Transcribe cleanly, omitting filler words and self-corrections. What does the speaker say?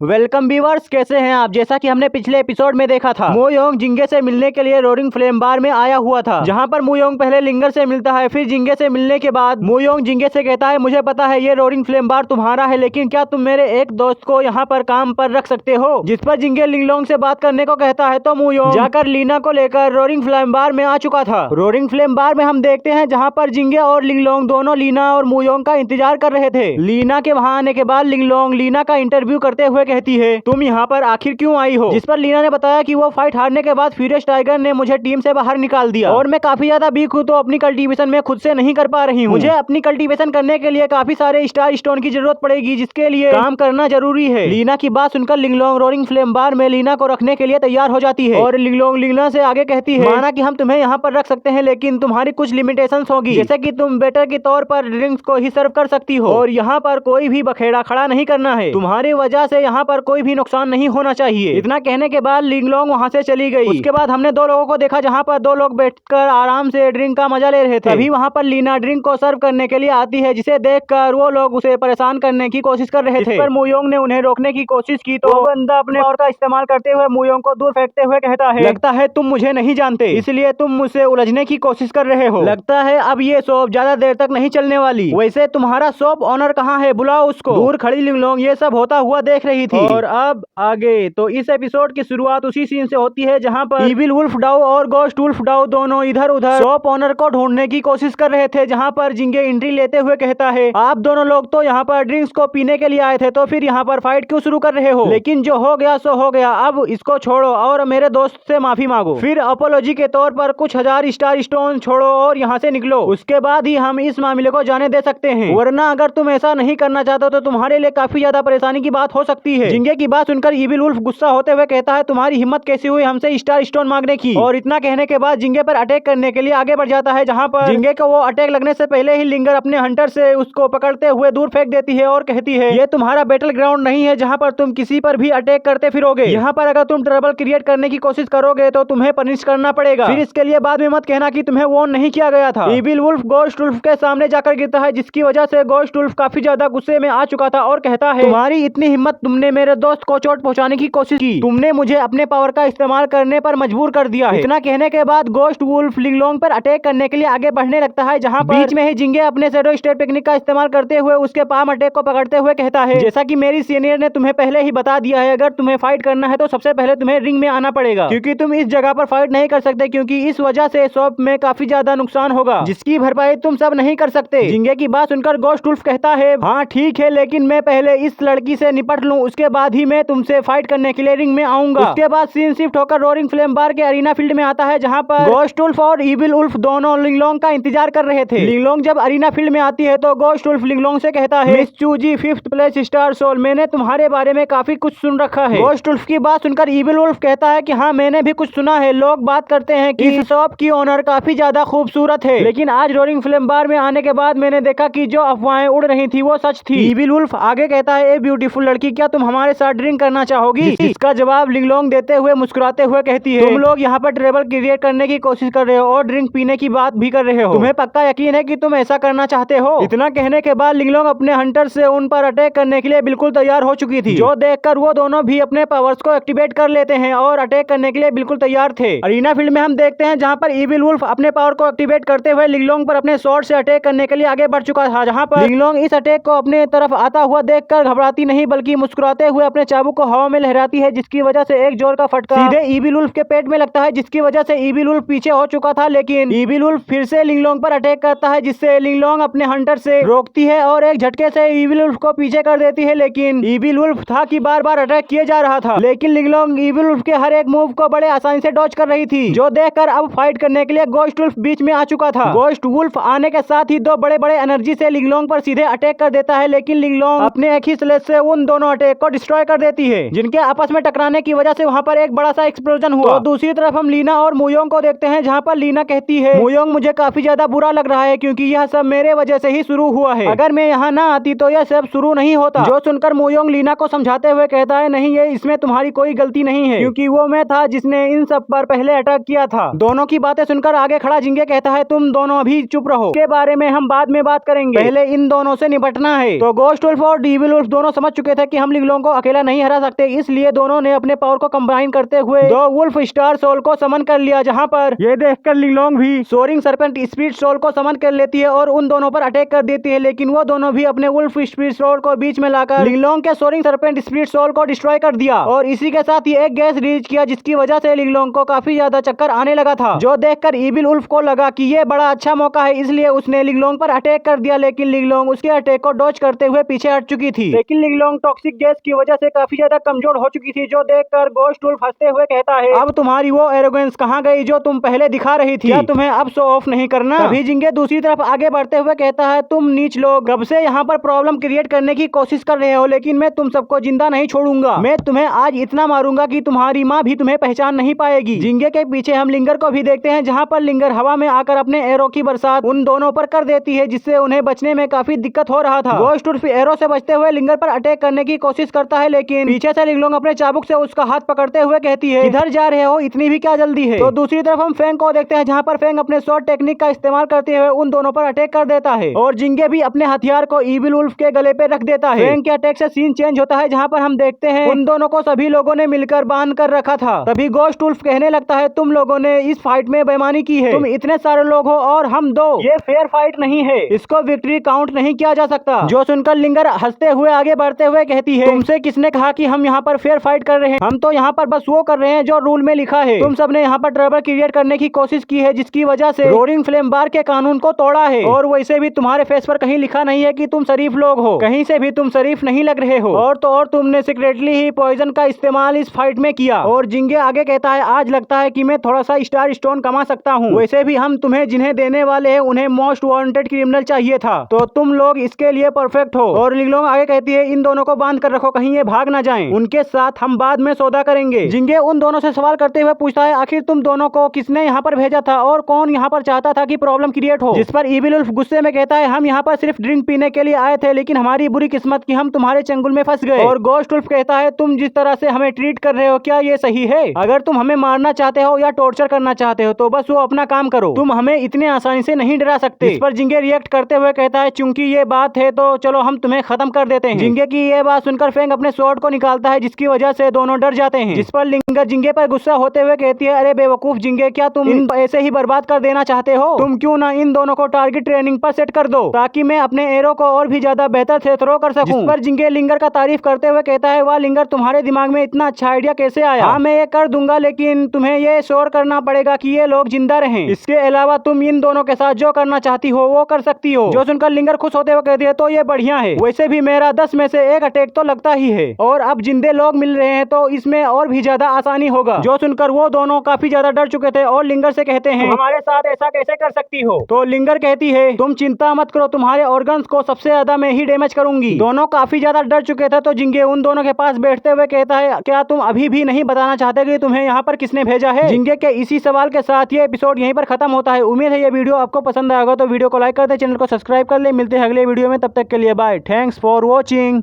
Welcome viewers, कैसे हैं आप। जैसा कि हमने पिछले एपिसोड में देखा था, मो योंग जिंगे से मिलने के लिए रोरिंग फ्लेम बार में आया हुआ था, जहां पर मो योंग पहले लिंगर से मिलता है। फिर जिंगे से मिलने के बाद मो योंग जिंगे से कहता है, मुझे पता है ये रोरिंग फ्लेम बार तुम्हारा है, लेकिन क्या तुम मेरे एक दोस्त को यहाँ पर काम पर रख सकते हो। जिस पर जिंगे लिंगलोंग से बात करने को कहता है, तो मो योंग जाकर लीना को लेकर रोरिंग फ्लेम बार में आ चुका था। रोरिंग फ्लेम बार में हम देखते हैं जहाँ पर जिंगे और लिंगलोंग दोनों लीना और मो योंग का इंतजार कर रहे थे। लीना के वहाँ आने के बाद लिंगलोंग लीना का इंटरव्यू करते हुए कहती है, तुम यहाँ पर आखिर क्यों आई हो। जिस पर लीना ने बताया कि वो फाइट हारने के बाद फ्यूरियस टाइगर ने मुझे टीम से बाहर निकाल दिया और मैं काफी ज्यादा वीक हूँ, तो अपनी कल्टीवेशन में खुद से नहीं कर पा रही हूँ। मुझे अपनी कल्टीवेशन करने के लिए काफी सारे स्टार स्टोन की जरूरत पड़ेगी, जिसके लिए काम करना जरूरी है। लीना की बात सुनकर लिंगलोंग रोरिंग फ्लेम बार में लीना को रखने के लिए तैयार हो जाती है और लिंगलोंग लीना से आगे कहती है, माना कि हम तुम्हें यहाँ पर रख सकते हैं, लेकिन तुम्हारी कुछ लिमिटेशंस होगी, जैसे कि तुम बेटर के तौर पर ड्रिंक्स को ही सर्व कर सकती हो और यहाँ पर कोई भी बखेड़ा खड़ा नहीं करना है। तुम्हारी वजह से यहाँ पर कोई भी नुकसान नहीं होना चाहिए। इतना कहने के बाद लिंगलोंग वहाँ से चली गई। उसके बाद हमने दो लोगों को देखा, जहाँ पर दो लोग बैठकर आराम से ड्रिंक का मजा ले रहे थे। तभी वहाँ पर लीना ड्रिंक को सर्व करने के लिए आती है, जिसे देखकर वो लोग उसे परेशान करने की कोशिश कर रहे थे। पर मो योंग ने उन्हें रोकने की कोशिश की, तो बंदा अपने और का इस्तेमाल करते हुए मो योंग को दूर फेंकते हुए कहता है, लगता है तुम मुझे नहीं जानते, इसलिए तुम मुझसे उलझने की कोशिश कर रहे हो। लगता है अब ये शॉप ज्यादा देर तक नहीं चलने वाली। वैसे तुम्हारा शॉप ऑनर कहाँ है, बुलाओ उसको। दूर खड़ी लिंगलोंग ये सब होता हुआ देख रही थी। और अब आगे तो इस एपिसोड की शुरुआत उसी सीन से होती है, जहाँ पर इविल वुल्फ डाउ और गोस्ट वुल्फ डाउ दोनों इधर उधर शॉप ऑनर को ढूंढने की कोशिश कर रहे थे। जहाँ पर जिंगे एंट्री लेते हुए कहता है, आप दोनों लोग तो यहाँ पर ड्रिंक्स को पीने के लिए आए थे, तो फिर यहाँ पर फाइट क्यों शुरू कर रहे हो। लेकिन जो हो गया सो हो गया, अब इसको छोड़ो और मेरे दोस्त से माफी मांगो। फिर अपोलॉजी के तौर पर कुछ हजार स्टार स्टोन छोड़ो और यहाँ से निकलो। उसके बाद ही हम इस मामले को जाने दे सकते हैं, वरना अगर तुम ऐसा नहीं करना चाहते तो तुम्हारे लिए काफी ज्यादा परेशानी की बात हो सकती है। जिंगे की बात सुनकर इविल वुल्फ गुस्सा होते हुए कहता है, तुम्हारी हिम्मत कैसी हुई हमसे स्टार स्टोन मांगने की। और इतना कहने के बाद जिंगे पर अटैक करने के लिए आगे बढ़ जाता है, जहाँ पर जिंगे को वो अटैक लगने से पहले ही लिंगर अपने हंटर से उसको पकड़ते हुए दूर फेंक देती है और कहती है, ये तुम्हारा बैटल ग्राउंड नहीं है जहाँ पर तुम किसी पर भी अटैक करते फिरोगे। यहाँ पर अगर तुम ट्रबल क्रिएट करने की कोशिश करोगे तो तुम्हें पनिश करना पड़ेगा। फिर इसके लिए बाद में मत कहना कि तुम्हें वॉर्न नहीं किया गया था। इविल वुल्फ गोस्ट वुल्फ के सामने जाकर गिरता है, जिसकी वजह से गोस्ट वुल्फ काफी ज्यादा गुस्से में आ चुका था और कहता है, तुम्हारी इतनी हिम्मत, तुमने मेरे दोस्त को चोट पहुंचाने की कोशिश की, तुमने मुझे अपने पावर का इस्तेमाल करने पर मजबूर कर दिया है। इतना कहने के बाद गोस्ट वुल्फ लिंगलोंग पर अटैक करने के लिए आगे बढ़ने लगता है, जहाँ बीच में ही जिंगे अपने शैडो स्टेट टेक्निक का इस्तेमाल करते हुए उसके पाम अटैक को पकड़ते हुए कहता है, जैसा कि मेरी सीनियर ने तुम्हें पहले ही बता दिया है, अगर तुम्हें फाइट करना है तो सबसे पहले तुम्हें रिंग में आना पड़ेगा, क्योंकि तुम इस जगह पर फाइट नहीं कर सकते, क्योंकि इस वजह से शॉप में काफी ज्यादा नुकसान होगा, जिसकी भरपाई तुम सब नहीं कर सकते। जिंगे की बात सुनकर गोस्ट वुल्फ कहता है, हाँ ठीक है, लेकिन मैं पहले इस लड़की से निपट लूं, उसके बाद ही मैं तुमसे फाइट करने के लिए रिंग में आऊंगा। उसके बाद सीन शिफ्ट होकर रोरिंग फ्लेम बार के अरीना फील्ड में आता है, जहाँ पर गोस्ट वुल्फ और इविल वुल्फ दोनों लिंगलोंग का इंतजार कर रहे थे। लिंगलोंग जब अरीना फील्ड में आती है तो गोस्ट वुल्फ लिंगलोंग से कहता है, miss choosy 5th place star soul, मैंने तुम्हारे बारे में काफी कुछ सुन रखा है। गोस्ट वुल्फ की बात सुनकर इविल वुल्फ कहता है कि हाँ मैंने भी कुछ सुना है, लोग बात करते हैं कि इस शॉप की ओनर काफी ज्यादा खूबसूरत है, लेकिन आज रोरिंग फ्लेम बार में आने के बाद मैंने देखा कि जो अफवाहें उड़ रही थी वो सच थी। इविल वुल्फ आगे कहता है, ए ब्यूटीफुल लड़की, क्या तुम हमारे साथ ड्रिंक करना चाहोगी। इसका जवाब लिंगलोंग देते हुए मुस्कुराते हुए कहती है, तुम लोग यहाँ पर ट्रेबल क्रिएट करने की कोशिश कर रहे हो और ड्रिंक पीने की बात भी कर रहे हो, तुम्हें पक्का यकीन है कि तुम ऐसा करना चाहते हो। इतना कहने के बाद लिंगलोंग अपने हंटर से उन पर अटैक करने के लिए बिल्कुल तैयार हो चुकी थी, जो देखकर वो दोनों भी अपने पावर्स को एक्टिवेट कर लेते हैं और अटैक करने के लिए बिल्कुल तैयार थे। अरीना फील्ड में हम देखते हैं जहाँ पर इविल वुल्फ अपने पावर को एक्टिवेट करते हुए लिंगलोंग पर अपने स्वॉर्ड से अटैक करने के लिए आगे बढ़ चुका था, जहाँ पर लिंगलोंग इस अटैक को अपने तरफ आता हुआ देखकर घबराती नहीं बल्कि मुस्कुराते हुए अपने चाबुक को हवा में लहराती है, जिसकी वजह से एक जोर का फटका सीधे इविल वुल्फ के पेट में लगता है, जिसकी वजह से इविल वुल्फ पीछे हो चुका था। लेकिन इविल वुल्फ फिर से लिंगलोंग पर अटैक करता है, जिससे लिंगलोंग अपने हंटर से रोकती है और एक झटके से इविल वुल्फ को पीछे कर देती है। लेकिन इविल वुल्फ था कि बार बार अटैक किए जा रहा था, लेकिन लिंगलोंग इविल वुल्फ के हर एक मूव को बड़े आसानी से डॉज कर रही थी, जो देखकर अब फाइट करने के लिए गोस्ट वुल्फ बीच में आ चुका था। गोस्ट वुल्फ आने के साथ ही दो बड़े बड़े एनर्जी से लिंगलोंग पर सीधे अटैक कर देता है, लेकिन लिंगलोंग अपने एक ही स्लेज से उन दोनों अटैक को डिस्ट्रॉय कर देती है, जिनके आपस में टकराने की वजह से वहाँ पर एक बड़ा सा एक्सप्लोजन हुआ। तो दूसरी तरफ हम लीना और मो योंग को देखते हैं, जहाँ पर लीना कहती है, मो योंग मुझे काफी ज्यादा बुरा लग रहा है, क्योंकि यह सब मेरे वजह से ही शुरू हुआ है, अगर मैं यहाँ ना आती तो यह सब शुरू नहीं होता। जो सुनकर मो योंग लीना को समझाते हुए कहता है, नहीं ये इसमें तुम्हारी कोई गलती नहीं है, क्योंकि वो मैं था जिसने इन सब पर पहले अटैक किया था। दोनों की बातें सुनकर आगे खड़ा जिंगे कहता है, तुम दोनों अभी चुप रहो, के बारे में हम बाद में बात करेंगे, पहले इन दोनों से निपटना है। तो गोस्ट वुल्फ और इविल वुल्फ दोनों समझ चुके थे कि हम लिंगलोंग को अकेला नहीं हरा सकते, इसलिए दोनों ने अपने पावर को कंबाइन करते हुए दो वुल्फ स्टार सोल को समन कर लिया। जहां पर ये देखकर लिंगलोंग भी सोरिंग सरपेंट स्पीड सोल को समन कर लेती है और उन दोनों पर अटैक कर देती है, लेकिन वो दोनों भी अपने वुल्फ स्पीड सोल को बीच में लाकर लिंगलोंग के सोरिंग सरपेंट स्पीड सोल को डिस्ट्रॉय कर दिया और इसी के साथ ही एक गैस रिलीज किया, जिसकी वजह से लिंगलोंग को काफी ज्यादा चक्कर आने लगा था, जो देखकर इविल वुल्फ को लगा कि ये बड़ा अच्छा मौका है, इसलिए उसने लिंगलोंग पर अटैक कर दिया। लेकिन लिंगलोंग उसके अटैक को डॉज करते हुए पीछे हट चुकी थी, लेकिन लिंगलोंग टॉक्सिक गैस की वजह से काफी ज्यादा कमजोर हो चुकी थी, जो देखकर गोस्ट वुल्फ हंसते हुए कहता है, अब तुम्हारी वो एरोगेंस कहाँ गई जो तुम पहले दिखा रही थी? क्या तुम्हें अब शो ऑफ नहीं करना? तभी जिंगे दूसरी तरफ आगे बढ़ते हुए कहता है, तुम नीच लोग कब से यहाँ पर प्रॉब्लम क्रिएट करने की कोशिश कर रहे हो, लेकिन मैं तुम सबको जिंदा नहीं छोड़ूंगा। मैं तुम्हें आज इतना मारूंगा कि तुम्हारी माँ भी तुम्हें पहचान नहीं पाएगी। जिंगे के पीछे हम लिंगर को भी देखते हैं, जहाँ पर लिंगर हवा में आकर अपने एरो की बरसात उन दोनों पर कर देती है, जिससे उन्हें बचने में काफी दिक्कत हो रहा था। गोस्ट वुल्फ एरो से बचते हुए लिंगर पर अटैक करने की कोशिश करता है, लेकिन पीछे से लिंगलोंग अपने चाबुक से उसका हाथ पकड़ते हुए कहती है, किधर जा रहे हो, इतनी भी क्या जल्दी है? तो दूसरी तरफ हम फेंग को देखते हैं, जहाँ पर फेंग अपने शॉर्ट टेक्निक का इस्तेमाल करते हुए उन दोनों पर अटैक कर देता है और जिंगे भी अपने हथियार को इविल वुल्फ के गले पे रख देता है। फेंग के अटैक से सीन चेंज होता है, जहाँ पर हम देखते हैं उन दोनों को सभी लोगों ने मिलकर बांध कर रखा था। तभी गोस्ट वुल्फ कहने लगता है, तुम लोगों ने इस फाइट में बेईमानी की है, तुम इतने सारे लोग हो और हम दो, ये फेयर फाइट नहीं है, इसको विक्ट्री काउंट नहीं किया जा सकता। जो सुनकर लिंगर हंसते हुए आगे बढ़ते हुए कहती है, तुमसे किसने कहा कि हम यहाँ पर फेयर फाइट कर रहे हैं? हम तो यहाँ पर बस वो कर रहे हैं जो रूल में लिखा है। तुम सबने यहाँ पर ट्रबल क्रिएट करने की कोशिश की है, जिसकी वजह से रोरिंग फ्लेम बार के कानून को तोड़ा है, और वैसे भी तुम्हारे फेस पर कहीं लिखा नहीं है कि तुम शरीफ लोग हो, कहीं से भी तुम शरीफ नहीं लग रहे हो, और तो और तुमने सीक्रेटली ही पॉइजन का इस्तेमाल इस फाइट में किया। और जिंगे आगे कहता है, आज लगता है कि मैं थोड़ा सा स्टार स्टोन कमा सकता हूँ, वैसे भी हम तुम्हें जिन्हें देने वाले हैं उन्हें मोस्ट वांटेड क्रिमिनल चाहिए था, तो तुम लोग इसके लिए परफेक्ट हो। और लिंगलोंग आगे कहती है, इन दोनों को बांध कर रखो, कहीं ये भाग ना जाएं, उनके साथ हम बाद में सौदा करेंगे। जिंगे उन दोनों से सवाल करते हुए पूछता है, आखिर तुम दोनों को किसने यहाँ पर भेजा था और कौन यहाँ पर चाहता था कि प्रॉब्लम क्रिएट हो? जिस पर इविल वुल्फ गुस्से में कहता है, हम यहाँ पर सिर्फ ड्रिंक पीने के लिए आए थे, लेकिन हमारी बुरी किस्मत की हम तुम्हारे चंगुल में फंस गए। और गोस्ट वुल्फ कहता है, तुम जिस तरह से हमें ट्रीट कर रहे हो क्या ये सही है? अगर तुम हमें मारना चाहते हो या टॉर्चर करना चाहते हो तो बस वो अपना काम करो, तुम हमें इतने आसानी से नहीं डरा सकते। इस पर जिंगे रिएक्ट करते हुए कहता है, चूंकि ये बात है तो चलो हम तुम्हें खत्म कर देते हैं। जिंगे की ये बात सुनकर फेंग अपने स्वॉर्ड को निकालता है, जिसकी वजह से दोनों डर जाते हैं। जिस पर लिंगर जिंगे पर गुस्सा होते हुए कहती है, अरे बेवकूफ जिंगे, क्या तुम इन ऐसे ही बर्बाद कर देना चाहते हो? तुम क्यों ना इन दोनों को टारगेट ट्रेनिंग पर सेट कर दो, ताकि मैं अपने एरो को और भी ज्यादा बेहतर से थ्रो कर सकूं। जिस पर जिंगे लिंगर का तारीफ करते हुए कहता है, वाह लिंगर, तुम्हारे दिमाग में इतना अच्छा आइडिया कैसे आया? हाँ मैं ये कर दूंगा, लेकिन तुम्हें ये श्योर करना पड़ेगा कि ये लोग जिंदा रहें। इसके अलावा तुम इन दोनों के साथ जो करना चाहती हो वो कर सकती हो। जो सुनकर लिंगर खुश होते हुए कहती है, तो ये बढ़िया है, वैसे भी मेरा 10 में से 1 अटैक तो लगता ही है, और अब जिंदे लोग मिल रहे हैं तो इसमें और भी ज्यादा आसानी होगा। जो सुनकर वो दोनों काफी ज्यादा डर चुके थे और लिंगर से कहते हैं, हमारे साथ ऐसा कैसे कर सकती हो? तो लिंगर कहती है, तुम चिंता मत करो, तुम्हारे ऑर्गन्स को सबसे ज्यादा मैं ही डैमेज करूंगी। दोनों काफी ज्यादा डर चुके थे, तो जिंगे उन दोनों के पास बैठते हुए कहता है, क्या तुम अभी भी नहीं बताना चाहते कि तुम्हें यहाँ पर किसने भेजा है? जिंगे के इसी सवाल के साथ ये एपिसोड यहीं पर खत्म होता है। उम्मीद है ये वीडियो आपको पसंद आएगा, तो वीडियो को लाइक कर दे, चैनल को सब्सक्राइब कर ले। मिलते हैं अगले वीडियो में, तब तक के लिए बाय, थैंक्स फॉर वॉचिंग।